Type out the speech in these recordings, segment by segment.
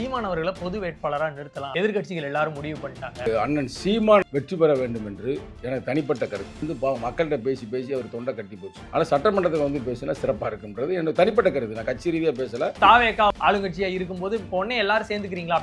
சீமான் அவர்களை பொது வேட்பாளராக நிறுத்தலாம் எதிர்க்கட்சிகள் எல்லாரும் முடிவு பண்ணிட்டாங்க. அண்ணன் சீமான் வெற்றி பெற வேண்டும் என்று எனக்கு தனிப்பட்ட கருத்து. மக்கள்கிட்ட பேசி பேசி அவர் தொண்டை கட்டி போச்சு. ஆனால் சட்டமன்றத்தில் வந்து பேசினா சிறப்பாக இருக்குன்றது என்னோட தனிப்பட்ட கருத்து. நான் கட்சி ரீதியாக பேசல. தாவேகா ஆளுங்கட்சியாக இருக்கும்போது பொண்ணே எல்லாரும் சேர்ந்துக்கிறீங்களா?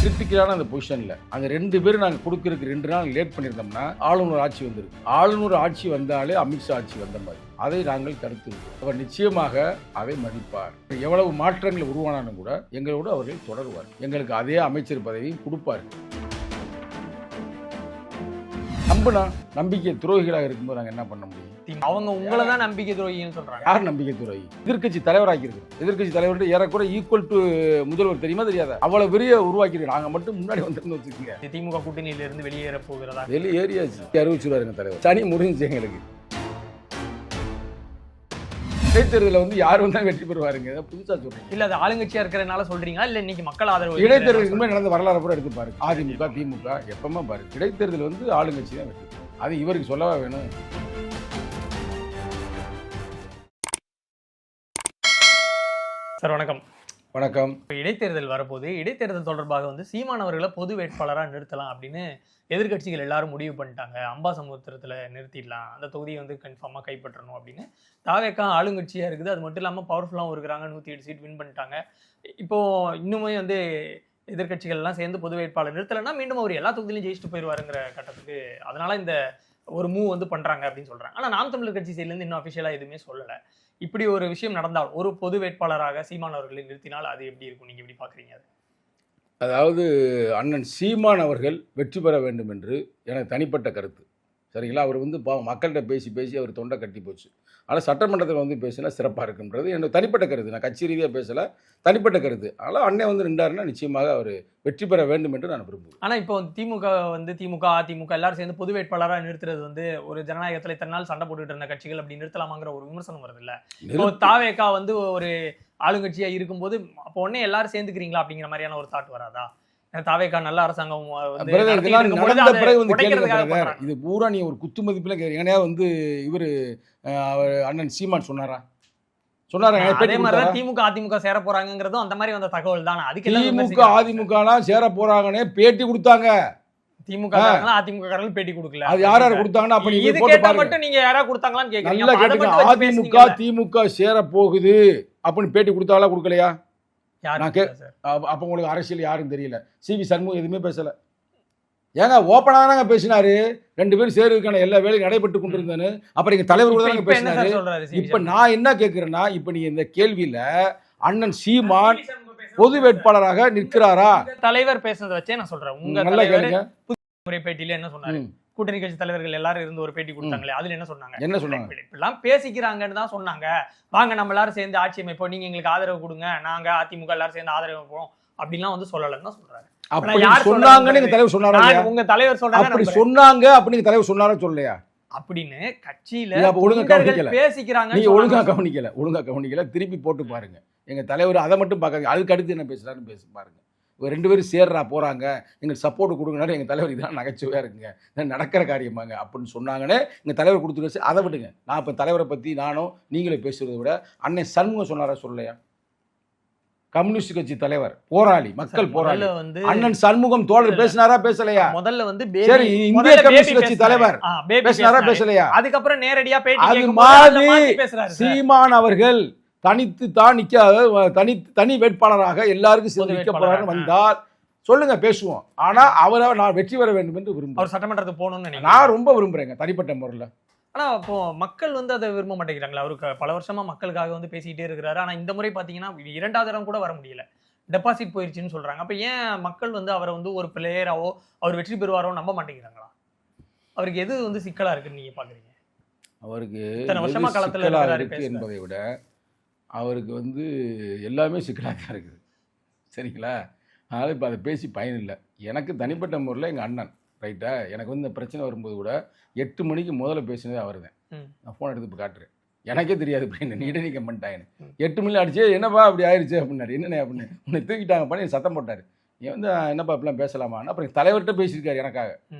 கிரிட்டிக்கலான அந்த பொசிஷனில் அந்த 2 பேரும் நாங்கள் கொடுக்கறதுக்கு 2 நாள் லேட் பண்ணியிருந்தோம்னா ஆளுநர் ஆட்சி வந்திருக்கு. ஆளுநர் ஆட்சி வந்தாலே அமித்ஷா ஆட்சி வந்த மாதிரி. அதை நாங்கள் கருத்துருக்கோம். அவர் நிச்சயமாக அதை மதிப்பார். எவ்வளவு மாற்றங்கள் உருவானாலும் கூட எங்களோடு அவர்கள் தொடருவார். எங்களுக்கு அதே அமைச்சர் பதவியும் கொடுப்பார். நம்பினா நம்பிக்கை துரோகிகளாக இருக்கும்போது நாங்கள் என்ன பண்ண முடியும்? அவங்க உங்களை தான் நம்பிக்கை துரோகின்னு சொல்றாங்க. யார் நம்பிக்கை துரோகி? எதிர்கட்சி தலைவராக்கி இருக்கு. எதிர்கட்சி தலைவர் ஏறக்குறை ஈக்குவல் டு முதல்வர். தெரியுமா தெரியாத? அவ்வளவு பெரிய உருவாக்கி நாங்க மட்டும் முன்னாடி வந்து வச்சுக்கோங்க. திமுக கூட்டணியில இருந்து வெளியேற போகிறதா? வெளியேறியாச்சு. அறிவிச்சுருவாருங்க தலைவர். சனி முடிஞ்சு எங்களுக்கு. இடைத்தேர்தலில் வந்து யார் வந்தா வெற்றி பெறுவாருங்க? புதுசா சொல்றீங்க. இல்ல அது ஆளுங்கட்சியா இருக்கிறதுனால சொல்றீங்களா? இல்ல இன்னைக்கு மக்கள் ஆதரவு? இடைத்தேர்தலுக்கு முன்னாடி நடந்த வரலாறு கூட எடுத்து பாருங்க. அதிமுக திமுக எப்பமா பாருங்க. இடைத்தேர்தல் வந்து ஆளுங்கட்சி தான் வெற்றி. அது இவருக்கு சொல்லவா வேணும்? சார் வணக்கம். வணக்கம். இடைத்தேர்தல் வரப்போது இடைத்தேர்தல் தொடர்பாக வந்து சீமான் அவர்களை பொது வேட்பாளராக நிறுத்தலாம் அப்படின்னு எதிர்க்கட்சிகள் எல்லாரும் முடிவு பண்ணிட்டாங்க. அம்பாசமுத்திரத்தில் நிறுத்திடலாம், அந்த தொகுதியை வந்து கன்ஃபார்மாக கைப்பற்றணும் அப்படின்னு. தாவேக்கா ஆளுங்கட்சியாக இருக்குது. அது மட்டும் இல்லாமல் பவர்ஃபுல்லாகவும் இருக்கிறாங்க. 108 சீட் வின் பண்ணிட்டாங்க. இப்போது இன்னுமே வந்து எதிர்க்கட்சிகள்லாம் சேர்ந்து பொது வேட்பாளர் நிறுத்தலைன்னா மீண்டும் அவர் எல்லா தொகுதியிலையும் ஜெயிச்சுட்டு போயிடுவாருங்கிற கட்டத்துக்கு அதனால இந்த ஒரு மூவ் வந்து பண்ணுறாங்க அப்படின்னு சொல்கிறாங்க. ஆனால் நாம் தமிழர் கட்சி சைட்லேருந்து இன்னும் அஃபிஷியலாக எதுவுமே சொல்லலை. இப்படி ஒரு விஷயம் நடந்தால் ஒரு பொது வேட்பாளராக சீமான் அவர்களை நிறுத்தினால் அது எப்படி இருக்கும்? நீங்கள் எப்படி பார்க்குறீங்க? அது அதாவது அண்ணன் சீமான் அவர்கள் வெற்றி பெற வேண்டும் என்று எனக்கு தனிப்பட்ட கருத்து. சரிங்களா? அவர் வந்து மக்கள்கிட்ட பேசி பேசி அவர் தொண்டை கட்டி போச்சு. ஆனால் சட்டமன்றத்தில் வந்து பேசினா சிறப்பாக இருக்குன்றது என்னோட தனிப்பட்ட கருத்து. நான் கட்சி ரீதியாக பேசலை, தனிப்பட்ட கருத்து. அதனால் அண்ணன் வந்து நின்றாருன்னா நிச்சயமாக அவர் வெற்றி பெற வேண்டும் என்று நான் விரும்புவேன். ஆனால் இப்போ திமுக அதிமுக எல்லாரும் சேர்ந்து பொது வேட்பாளராக நிறுத்துறது வந்து ஒரு ஜனநாயகத்தில் இத்தனை நாள் சண்டை போட்டுட்டு இருந்த கட்சிகள் அப்படி நிறுத்தலாமாங்கிற ஒரு விமர்சனம் வருது இல்லை? இப்போ தாவேகா வந்து ஒரு ஆளுங்கட்சியா இருக்கும்போது அப்போ உடனே எல்லாரும் சேர்ந்துக்கிறீங்களா அப்படிங்கிற மாதிரியான ஒரு தாட் வராதா? தாவேகா நல்ல அரசாங்கம் நடந்த பிறகு வந்து கேளுங்க. இது பூரா நீ ஒரு குத்து மதிப்பில் ஏன்னா வந்து இவர் அண்ணன் சீமான் சொன்னாரா? அதே மாதிரி திமுக அதிமுக சேர போறாங்கிறதும் அந்த மாதிரி வந்த தகவல் தானே. அதுக்கு திமுக அதிமுக சேர போறாங்கன்னே பேட்டி கொடுத்தாங்க. திமுக அதிமுக பேட்டி கொடுக்கல. அது யார் யார் கொடுத்தாங்கன்னா அப்ப நீங்க போட்டு பாருங்க. மட்டும் நீங்க யாரா கொடுத்தாங்களான்னு கேக்குறீங்க. அதிமுக திமுக சேர போகுது அப்படின்னு பேட்டி கொடுத்தாங்களா கொடுக்கலையா? அப்ப உங்களுக்கு அரசியல் யாரும் தெரியல. சிவி சண்முகம் எதுவுமே பேசல. ஏங்க ஓப்பனாக தாங்க பேசினாரு. 2 பேரும் சேருக்கான எல்லா வேலையும் நடைபெற்று கொண்டிருந்தேன்னு. அப்புறம் எங்க தலைவர் கூட தாங்க பேசினாரு. இப்ப நான் என்ன கேட்கிறேன்னா, இப்ப நீங்க இந்த கேள்வியில அண்ணன் சீமான் பொது வேட்பாளராக நிற்கிறாரா? தலைவர் பேசுனதை வச்சே நான் சொல்றேன். உங்க நல்ல கேளுங்க. புதிய பேட்டியில என்ன சொன்னாரு? கூட்டணி கட்சி தலைவர்கள் எல்லாரும் இருந்து ஒரு பேட்டி கொடுத்தாங்களே, அதுல என்ன சொன்னாங்க? இப்பெல்லாம் பேசிக்கிறாங்கன்னு தான் சொன்னாங்க. வாங்க நம்ம எல்லாரும் சேர்ந்து ஆட்சி அமைப்போம், நீங்க எங்களுக்கு ஆதரவு கொடுங்க, நாங்க அதிமுக எல்லாரும் சேர்ந்து ஆதரவு அமைப்போம் அப்படின்லாம் வந்து சொல்லலன்னு தான் சொல்றாரு. சொன்னாங்கன்னு தலைவர் சொன்னாரா? உங்க தலைவர் சொல்றாங்க அப்படி சொன்னாங்க அப்படின்னு தலைவர் சொன்னாரா சொல்லலையா? அப்படின்னு கட்சியில ஒழுங்கா பேசிக்கிறாங்க. நீங்க ஒழுங்கா கவனிக்கல. திருப்பி போட்டு பாருங்க. எங்க தலைவர் அதை மட்டும் பார்க்காங்க. அதுக்கு அடுத்து என்ன பேசுறாருன்னு பேசி பாருங்க. 2 பேரும் சேர்றா போறாங்க, எங்களுக்கு சப்போர்ட் கொடுங்கனாலும் எங்க தலைவர் இதெல்லாம் நகைச்சுவையா இருக்குங்க, நடக்கிற காரியமாங்க அப்படின்னு சொன்னாங்கன்னு எங்க தலைவர் கொடுத்துருச்சு. அதை விட்டுங்க. நான் இப்ப தலைவரை பத்தி நானும் நீங்களே பேசுறதை விட அண்ணன் சண்முகம் சொன்னாரா சொல்லலையா? கம்யூனிஸ்ட் கட்சி தலைவர், போராளி, மக்கள் போராளி அண்ணன் சண்முகம் தோழர் பேசினாரா பேசலையா? முதல்ல வந்து சரி, இந்திய கம்யூனிஸ்ட் கட்சி தலைவர் பேசினாரா பேசலையா? அதுக்கப்புறம் நேரடியா அது மாதிரி சீமான் அவர்கள் தனித்து தான் தனி வேட்பாளராக எல்லாருக்கும் சேர்ந்து நிற்க போறாருன்னு வந்தால் சொல்லுங்க, பேசுவோம். ஆனா அவரை நான் வெற்றி பெற வேண்டும் என்று விரும்புகிறேன். அவர் சட்டமன்றத்துக்கு போகணும்னு நான் ரொம்ப விரும்புறேங்க தனிப்பட்ட முறையில். ஆனா இப்போ மக்கள் வந்து அதை விரும்ப மாட்டேங்கிறாங்களா? அவருக்கு பல வருஷமா மக்களுக்காக வந்து பேசிக்கிட்டே இருக்கிறாரு. ஆனா இந்த முறை பாத்தீங்கன்னா 2வது இடம் கூட வர முடியல, டெபாசிட் போயிருச்சுன்னு சொல்றாங்க. அப்ப ஏன் மக்கள் வந்து அவரை வந்து ஒரு பிளேயராவோ அவர் வெற்றி பெறுவாரோ நம்ப மாட்டேங்கிறாங்களா? அவருக்கு எது வந்து சிக்கலா இருக்குன்னு நீங்க பாக்குறீங்க? அவருக்கு வருஷமா களத்துல இருக்கு என்பதை விட அவருக்கு வந்து எல்லாமே சிக்கலாக தான் இருக்குது. சரிங்களா? அதனால் இப்போ அதை பேசி பயன் இல்லை. எனக்கு தனிப்பட்ட முறையில் எங்கள் அண்ணன் ரைட்டா, எனக்கு வந்து இந்த பிரச்சனை வரும்போது கூட 8 மணிக்கு முதல்ல பேசினதே அவர் தான். நான் ஃபோன் எடுத்து இப்போ காட்டுறேன். எனக்கே தெரியாது அப்படின்னு நீடநீக்கம் பண்ணிட்டாங்கன்னு. 8 மணி அடிச்சு என்னப்பா அப்படி ஆயிடுச்சு அப்படின்னாரு. என்னண்ணே அப்படின்னு உன்னை தூக்கிட்டாங்க பண்ணி சத்தம் போட்டார். நீ வந்து என்னப்பா அப்படிலாம் பேசலாமான்னு அப்புறம் தலைவர்கிட்ட பேசியிருக்காரு எனக்காக.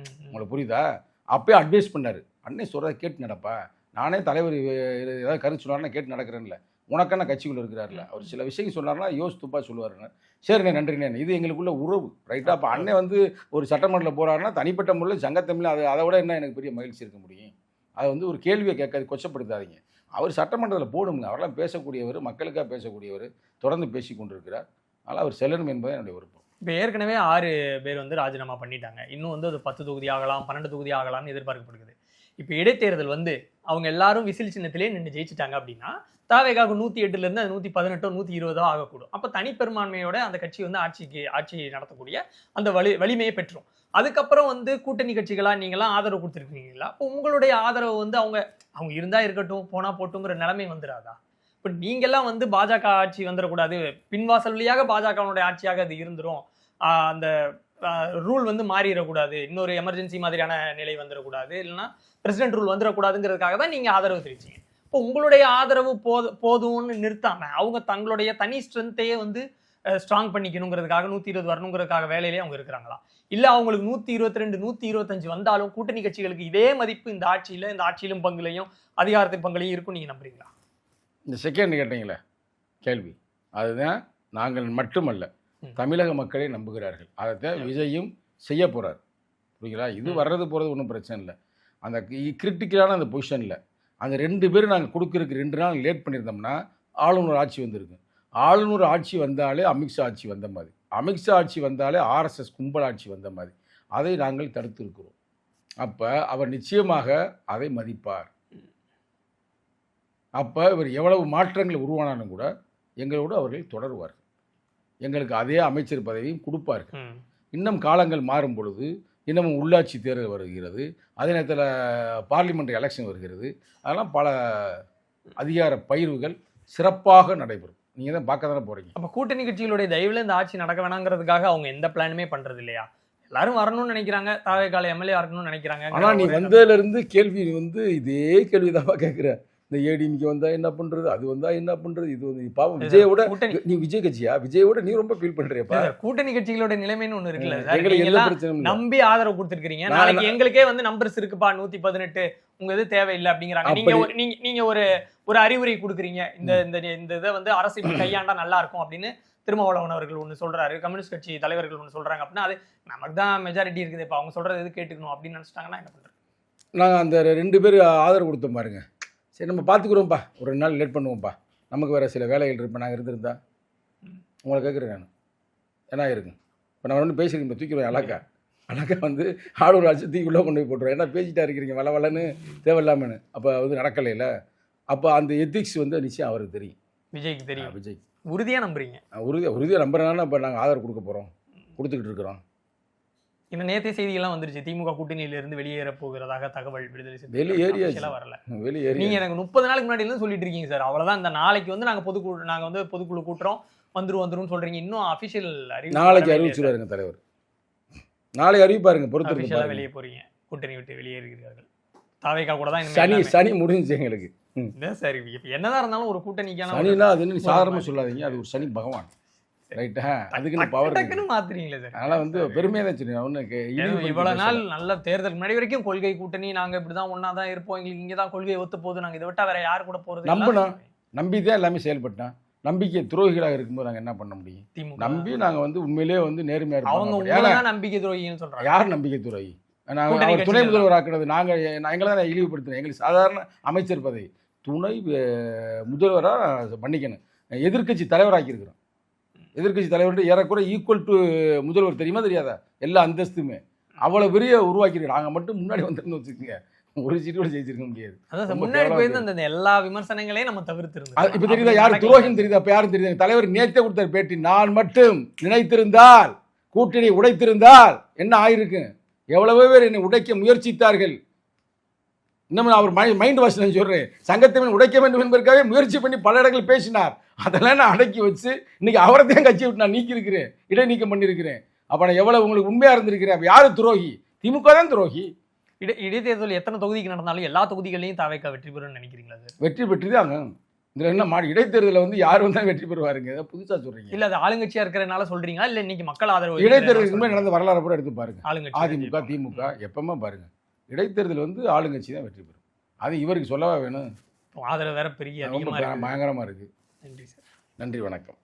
உங்களுக்கு புரியுதா? அப்பயே அட்வைஸ் பண்ணார். அண்ணே சொல்கிறத கேட்டு நடப்பா, நானே தலைவர் ஏதாவது கருத்து சொன்னார்னா கேட்டு நடக்கிறேன்ல, உனக்கான கட்சிக்குள்ள இருக்கிறாருல, அவர் சில விஷயம் சொன்னார்னா யோசித்துப்பா சொல்லுவாருன்னு. சரிண்ணே நன்றிண்ணே, இது எங்களுக்குள்ள உறவு ரைட்டா. அப்போ அண்ணன் வந்து ஒரு சட்டமன்றத்தில் போகிறாருன்னா தனிப்பட்ட முறையில் சங்கத்தமிழ் அதை விட என்ன எனக்கு பெரிய மகிழ்ச்சி இருக்க முடியும். அதை வந்து ஒரு கேள்வியை கேட்காது, கொச்சப்படுத்தாதீங்க. அவர் சட்டமன்றத்தில் போடுங்க, அவரெல்லாம் பேசக்கூடியவர், மக்களுக்காக பேசக்கூடியவர், தொடர்ந்து பேசி கொண்டிருக்கிறார். அதனால் அவர் செல்லணும் என்பது என்னுடைய விருப்பம். இப்போ ஏற்கனவே 6 பேர் வந்து ராஜினாமா பண்ணிட்டாங்க. இன்னும் வந்து அது 10 தொகுதி ஆகலாம், 12 தொகுதி ஆகலாம்னு எதிர்பார்க்கப்படுகிறது. இப்போ இடைத்தேர்தல் வந்து அவங்க எல்லாரும் விசில் சின்னத்திலே நின்று ஜெயிச்சிட்டாங்க அப்படின்னா தாவேகாவுக்கு 108லேருந்து அது 118 120 ஆகக்கூடும். அப்போ தனிப்பெரும்பான்மையோட அந்த கட்சி வந்து ஆட்சி நடத்தக்கூடிய அந்த வலிமையை பெற்றோம். அதுக்கப்புறம் வந்து கூட்டணி கட்சிகளா நீங்களாம் ஆதரவு கொடுத்துருக்கீங்களா? அப்போ உங்களுடைய ஆதரவு வந்து அவங்க இருந்தா இருக்கட்டும், போனா போட்டுங்கிற நிலைமை வந்துடாதா? இப்போ நீங்கெல்லாம் வந்து பாஜக ஆட்சி வந்துடக்கூடாது, பின்வாசல் வழியாக பாஜகவுடைய ஆட்சியாக அது இருந்துரும், அந்த ரூல் வந்து மாறிடக்கூடாது, இன்னொரு எமர்ஜென்சி மாதிரியான நிலை வந்துடக்கூடாது, இல்லைன்னா பிரசிடென்ட் ரூல் வந்துடக்கூடாதுங்கிறதுக்காக தான் நீங்க ஆதரவு தெரிவிச்சீங்க. இப்போ உங்களுடைய ஆதரவு போதும்னு நிறுத்தாம அவங்க தங்களுடைய தனி ஸ்ட்ரென்த்தையே வந்து ஸ்ட்ராங் பண்ணிக்கணுங்கிறதுக்காக 120 வரணுங்கிறதுக்காக வேலையிலே அவங்க இருக்கிறாங்களா? இல்ல அவங்களுக்கு 122 125 வந்தாலும் கூட்டணி கட்சிகளுக்கு இதே மதிப்பு இந்த ஆட்சியிலும் பங்குலையும் அதிகாரத்தின் பங்குலையும் இருக்கும் நீங்க நம்புறீங்களா? இந்த செகண்ட் கேட்டீங்களே கேள்வி, அதுதான் நாங்கள் மட்டுமல்ல தமிழக மக்களே நம்புகிறார்கள். அதைத்தான் விஜயும் செய்ய போறார். புரியுங்களா? இது வர்றது போகிறது ஒன்றும் பிரச்சனை இல்லை. அந்த கிரிட்டிக்கலான அந்த பொசிஷனில் அந்த 2 பேரும் நாங்கள் கொடுக்குறதுக்கு 2 நாள் லேட் பண்ணியிருந்தோம்னா ஆளுநர் ஆட்சி வந்திருக்கு. ஆளுநர் ஆட்சி வந்தாலே அமித்ஷா ஆட்சி வந்த மாதிரி, அமித்ஷா ஆட்சி வந்தாலே RSS கும்பல் ஆட்சி வந்த மாதிரி, அதை நாங்கள் தடுத்திருக்கிறோம். அப்போ அவர் நிச்சயமாக அதை மதிப்பார். அப்போ இவர் எவ்வளவு மாற்றங்கள் உருவானாலும் கூட எங்களோடு அவர்கள் தொடருவார்கள். எங்களுக்கு அதே அமைச்சர் பதவியும் கொடுப்பார்கள். இன்னும் காலங்கள் மாறும் பொழுது இன்னமும் உள்ளாட்சி தேர்தல் வருகிறது, அதே நேரத்தில் பார்லிமெண்ட் எலெக்ஷன் வருகிறது. அதெல்லாம் பல அதிகார பயிர்வுகள் சிறப்பாக நடைபெறும். நீங்கள் தான் பார்க்க தானே போகிறீங்க. அப்போ கூட்டணி கட்சிகளுடைய தயவில் இந்த ஆட்சி நடக்க வேணாங்கிறதுக்காக அவங்க எந்த பிளானுமே பண்ணுறது இல்லையா? எல்லாரும் வரணும்னு நினைக்கிறாங்க, தாவேகால எம்எல்ஏ இருக்கணும்னு நினைக்கிறாங்க. ஆனால் நீ வந்ததுலேருந்து கேள்வி வந்து இதே கேள்வி தான் கேட்குற. இந்த ஏடிஎம்கே வந்தா என்ன பண்றது, அது வந்தா என்ன பண்றது, இது வந்து பாவம் விஜயோட நீ விஜய் கட்சியா, விஜயோட நீ ரொம்ப ஃபீல் பண்றியப்பா. கூட்டணி கட்சிகளோட நிலைமைன்னு ஒண்ணு இருக்குல்ல, நம்பி ஆதரவு கொடுத்துருக்கீங்க. நாளைக்கு எங்களுக்கே வந்து நம்பர்ஸ் இருக்குப்பா 118 உங்க இது தேவையில்லை அப்படிங்கிறாங்க. நீங்க ஒரு அறிவுரை கொடுக்குறீங்க, இந்த இதை வந்து அரசு கையாண்டா நல்லா இருக்கும் அப்படின்னு திருமாவளவன் அவர்கள் ஒன்று சொல்றாரு, கம்யூனிஸ்ட் கட்சி தலைவர்கள் ஒன்று சொல்றாங்க அப்படின்னா அது நமக்கு தான் மெஜாரிட்டி இருக்குது, இப்போ அவங்க சொல்றது எது கேட்டுக்கணும் அப்படின்னு நினைச்சிட்டாங்கன்னா என்ன பண்றது? நாங்கள் அந்த 2 பேர் ஆதரவு கொடுத்தோம் பாருங்க. சரி நம்ம பார்த்துக்குறோம்ப்பா, ஒரு 2 நாள் லேட் பண்ணுவோம்ப்பா, நமக்கு வேறு சில வேலைகள் இருப்பேன். நாங்கள் இருந்திருந்தா உங்களை கேட்குறேன் நான் என்ன இருக்கு. இப்போ நான் ஒன்று பேசியிருக்கேன், தூக்கிடுவேன். அழகா வந்து ஆளுநர் ஆட்சி தூக்கி உள்ளே கொண்டு போய் போட்டுருவேன். ஏன்னா பேசிட்டா இருக்கிறீங்க வளன்னு தேவையில்லாமன்னு. அப்போ வந்து நடக்கலையில. அப்போ அந்த எத்திக்ஸ் வந்து நிச்சயம் அவருக்கு தெரியும், விஜய்க்கு தெரியும். விஜய் உறுதியாக நம்புறீங்க? உறுதியாக நம்புறதுனால இப்போ நாங்கள் ஆதரவு கொடுக்க போகிறோம், கொடுத்துக்கிட்டு இருக்கிறோம். இன்னும் நேற்றைய செய்திகள்லாம் வந்துருச்சு, திமுக கூட்டணியிலிருந்து வெளியேற போகிறதாக தகவல் விடுதலை வெளியேறியா வரல. நீங்க எனக்கு 30 நாளுக்கு முன்னாடி இருந்து சொல்லிட்டு இருக்கீங்க சார். அவ்வளவுதான், இந்த நாளைக்கு வந்து நாங்க பொதுக்குழு கூட்டுறோம் வந்துரும் சொல்றீங்க. இன்னும் அபிஷியல் நாளைக்கு அறிவிச்சுருவாருங்க தலைவர், நாளை அறிவிப்பாருங்க. பொறுத்து வெளியே போறீங்க, கூட்டணி விட்டு வெளியேறுகிறார்கள். தாவேகா கூட தான் சனி முடிஞ்சிச்சு எங்களுக்கு. சரி, என்னதான் இருந்தாலும் ஒரு கூட்டணிக்கான சனினா அது சாதாரணமா சொல்லாதீங்க, அது ஒரு சனி பகவான் ரைட்டா. அதுக்கு பவர் மாத்துறீங்களே சார். அதனால வந்து பெருமையா தான் சொன்னேன். இவ்வளவு நாள் நல்ல தேர்தல் முன்னாடி வரைக்கும் கொள்கை கூட்டணி, நாங்க இப்படிதான் ஒன்னாதான் இருப்போம், எங்களுக்கு இங்கதான் கொள்கையை ஒத்து போகுது, நாங்க இதை விட்டா வேற யாரு கூட போறது, நம்பிதான் எல்லாமே செயல்பட்டான். நம்பிக்கை துரோகிகளாக இருக்கும்போது நாங்க என்ன பண்ண முடியும்? நம்பி நாங்க வந்து உண்மையிலேயே வந்து நேர்மையா இருப்போம். நம்பிக்கை துரோகின்னு சொல்றாங்க. யார் நம்பிக்கை துரோகி? நாங்க துணை முதல்வர் ஆக்குறது எங்களை தான் இழிவுபடுத்தினோம். எங்களுக்கு சாதாரண அமைச்சர் பதவி, துணை முதல்வரா பண்ணிக்கணும். எதிர்கட்சி தலைவராக்கி இருக்கிறோம். எதிர்கட்சி தலைவர்கிட்ட ஏறக்குறை ஈக்குவல் டு முதல்வர், தெரியுமா தெரியாதா? எல்லா அந்தஸ்துமே அவ்வளோ பெரிய உருவாக்கிருக்கு. நாங்கள் மட்டும் முன்னாடி வந்துருந்து வச்சுக்கோங்க, ஒரு சீட்டு கூட ஜெயிச்சிருக்க முடியாது. முன்னாடி போயிருந்து அந்த எல்லா விமர்சனங்களையும் நம்ம தவிர்த்திருந்தோம். இப்போ தெரியுதா யார் துரோகின்னு தெரியுதா? அப்போ யாரும் தெரியுது? தலைவர் நேற்றே கொடுத்தார் பேட்டி, நான் மட்டும் நினைத்திருந்தால், கூட்டணி உடைத்திருந்தால் என்ன ஆயிருக்கு? எவ்வளவோ பேர் என்னை உடைக்க முயற்சித்தார்கள். இன்னும் அவர் மைண்ட் வாஷ் நான் சொல்கிறேன், சங்கத்தை உடைக்க வேண்டும் என்பதற்காகவே முயற்சி பண்ணி பல இடங்கள் பேசினார். அதெல்லாம் நான் அடக்கி வச்சு இன்னைக்கு அவரத்தையும் கட்சி விட்டு நான் நீக்கியிருக்கிறேன், இடைநீக்கம் பண்ணியிருக்கிறேன். அப்போ நான் எவ்வளவு உங்களுக்கு உண்மையாக இருந்திருக்கிறேன். அப்போ யார் துரோகி? திமுக தான் துரோகி. இடைத்தேர்தல் எத்தனை தொகுதிக்கு நடந்தாலும் எல்லா தொகுதிகளையும் தாவேகா வெற்றி பெறும்னு நினைக்கிறீங்களா? வெற்றி பெற்றுதாங்க. இதில் என்ன இடைத்தேர்தலில் வந்து யார் வந்தாலும் வெற்றி பெறுவாருங்க, ஏதாவது புதுசாக சொல்கிறீங்க? இல்லை அது ஆளுங்கட்சியாக இருக்கிறதுனால சொல்கிறீங்களா, இல்லை இன்னைக்கு மக்கள் ஆதரவு? இடைத்தேர்தலுக்கு முன்னாடி நடந்த வரலாறு கூட எடுத்து பாருங்க. ஆளுங்கட்சி அதிமுக திமுக எப்பவுமே பாருங்க, இடைத்தேர்தல் வந்து ஆளுங்கட்சி தான் வெற்றி பெறும். அது இவருக்கு சொல்லவா வேணும்? ஆதரவு வேற பெரிய பயங்கரமாக இருக்குது. நன்றி சார். நன்றி, வணக்கம்.